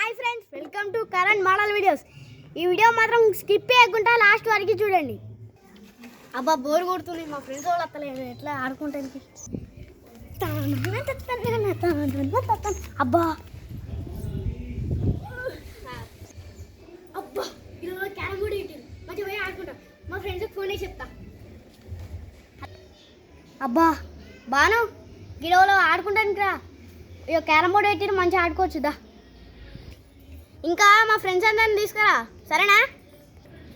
Hi friends, welcome to Karan model videos. ఈ video మాత్రం skip చేయకుండా లాస్ట్ వరకు చూడండి. అబ్బా బోర్ కొడుతుంది, మా ఫ్రెండ్స్ వాళ్ళు అత్తలేదు, ఎట్లా ఆడుకుంటానికి. అబ్బా అబ్బా ఈరోజు క్యారమ్ బోర్డు ఇట్టింది, మంచిగా పోయి ఆడుకుంటాం. మా ఫ్రెండ్స్కి ఫోన్ చేసి చెప్తా. అబ్బా బాను గిడవలో ఆడుకుంటానికి రా, ఇక క్యారమ్ బోర్డు పెట్టిన మంచిగా ఆడుకోవచ్చుదా. ఇంకా మా ఫ్రెండ్స్ అందరిని తీసుకురా, సరేనా?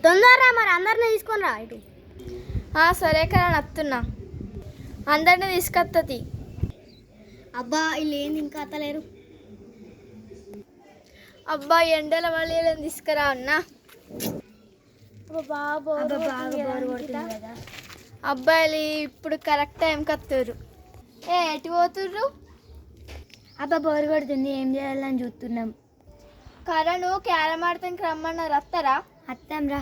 తొందరరా, మరి అందరిని తీసుకొని రా ఇటు. సరే కదా, నత్తున్నా, అందరిని తీసుకొస్తుంది. అబ్బా వీళ్ళు ఏంది ఇంకా అత్తలేరు. అబ్బా ఎండల వాళ్ళు తీసుకురా అన్నా. అబ్బాయిలు ఇప్పుడు కరెక్ట్ టైంకి వస్తారు. ఎటు పోతుర్రు? అబ్బా బోరు కొడుతుంది, ఏం చేయాలని చూస్తున్నాం. కరణ్ క్యారమ్ ఆడతానికి రమ్మన్నారు, వస్తారా? అత్తాం రా.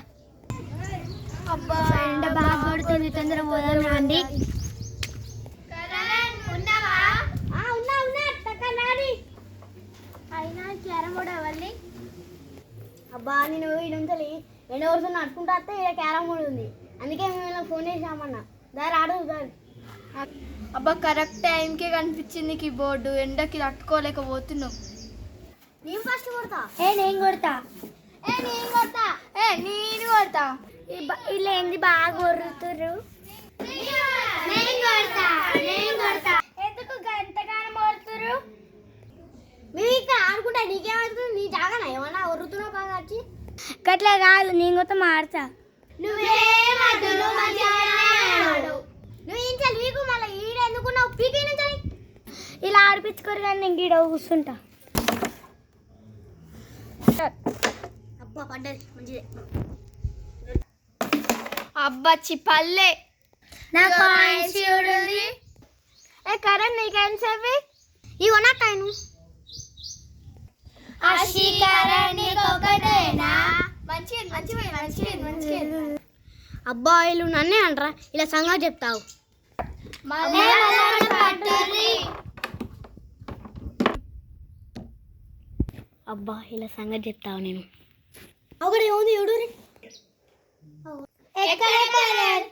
అబ్బా ఎండ బాగా కొడుతుంది, తొందర పోదాం రండి. అయినా క్యారమ్ బోర్డు అవ్వాలి. అబ్బా నేను ఇడుంతలి ఎండ వస్తుంది నడుచుకుంటా వస్తే ఇక్కడ క్యారమ్ బోర్డు ఉంది, అందుకే మేము ఫోన్ చేసామన్నా. దారి ఆడు దారి. అబ్బా కరెక్ట్ టైంకే కనిపించింది ఈ బోర్డు, ఎండకి తట్టుకోలేకపోతున్నాం. నేను ఫస్ట్ కొడతా. నేను కొడతా. నేను కొడతా. వీళ్ళు ఏంది బాగా కొరుతుర్రు. ఎందుకు ఎంతగానో కొడుతుర్రు? మేము ఇక్కడ ఆడుకుంటా, నీకేమవుతుంది? నీ జాగానా ఏమన్నా ఒర్రుతున్నావు బాగా వచ్చి? గట్లా కాదు, నేను కొత్త మాడతా. నువ్వు ఇంట్లో వీకు మళ్ళీ ఈడెందుకున్నావు? పీకి నుంచి ఇలా ఆడిపించుకోరు కానీ నేను ఈడ కూర్చుంటా. అబ్బా పడ్డది, మంచిదే. అబ్బచ్చి పల్లె నాకు ఏ కరణ్ నీ కాయిన్స్ అవి ఇవి నా కాయను. అబ్బాయిలు నన్నే అంటారా? ఇలా సంగతి చెప్తావు. అబ్బా ఇలా సంగతి చెప్తావు. నేను ఒకటి ఉంది ఎవడు ఎక్కడుంది కరణ్?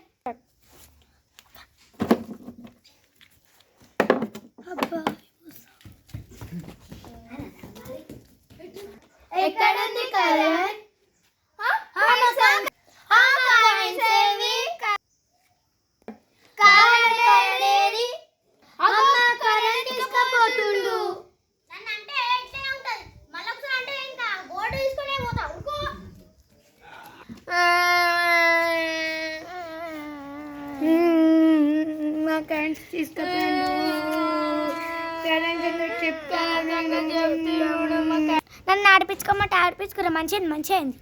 నన్ను ఆడిపించుకోమంటే ఆడిపించుకురా, మంచిది మంచిది.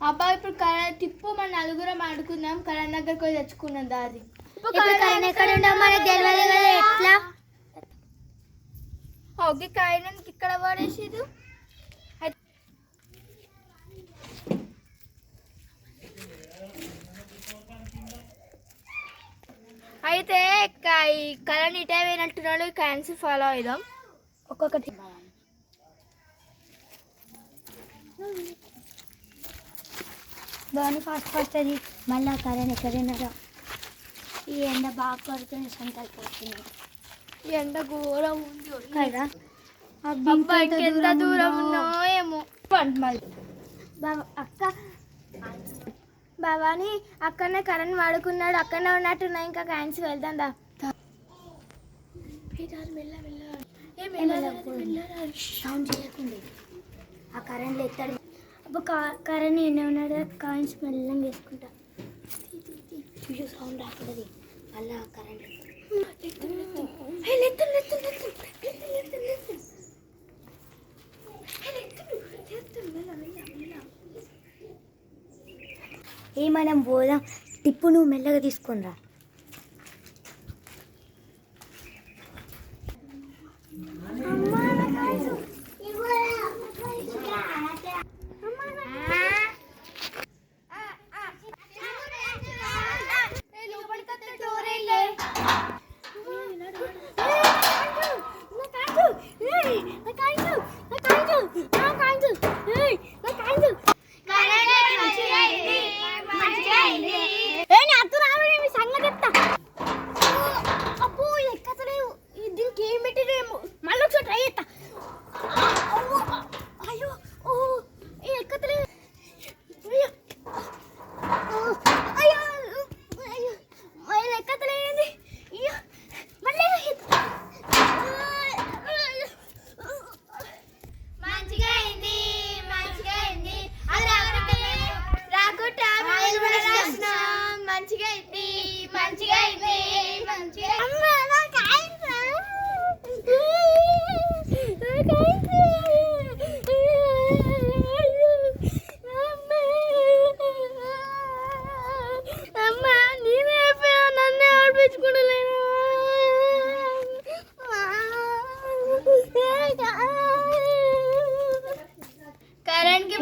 అబ్బా ఇప్పుడు కరణ్ టిప్పు మన నలుగురం ఆడుకుందాం, కరణ్ దగ్గరకు పోయి తెచ్చుకున్నాం దారి. ఎక్కడ ఉండవు మనకు తెలియదు కదా, ఎట్లా? ఓకే కాయడానికి ఇక్కడ పడేసిదు. అయితే ఈ కరణ్ ఇటే పోయినట్టున్నాడు, కాయిన్స్ ఫాలో అవుదాం ఒక్కొక్కటి. దాన్ని ఫస్ట్ అది మళ్ళా కరెంట్ ఎక్కడైనా. ఈ ఎండ బాగా పడుతుంది, సంతరిపోతుంది. ఎండ ఘోరం ఉంది కదా. అబ్బాయికి ఎంత దూరం ఉన్నామో ఏమో. అక్క బాబాని అక్కడనే కరెంట్ వాడుకున్నాడు, అక్కడనే ఉన్నట్టున్నా. ఇంకా కాయిన్స్ వెళ్దాం దా. సౌండ్ చేయకండి, ఆ కరెంట్లో ఎత్తాడు. అబ్బా కరెంట్ ఎన్ని ఉన్నాడు, కాయిన్స్ మెల్లం వేసుకుంటా. సౌండ్ రాకూడదు మళ్ళా కరెంట్. ఏ మనం పోదాం, టిప్పు నువ్వు మెల్లగా తీసుకుని రా.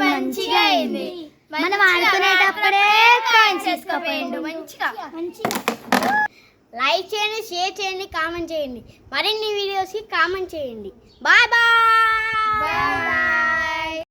మంచిగా అయింది. మనం ఆడుకునేటప్పుడే కాయిన్స్ తీసుకుపోయిండు మంచిగా. లైక్ చేయండి, షేర్ చేయండి, కామెంట్ చేయండి. మరిన్ని వీడియోస్కి కామెంట్ చేయండి. Bye bye.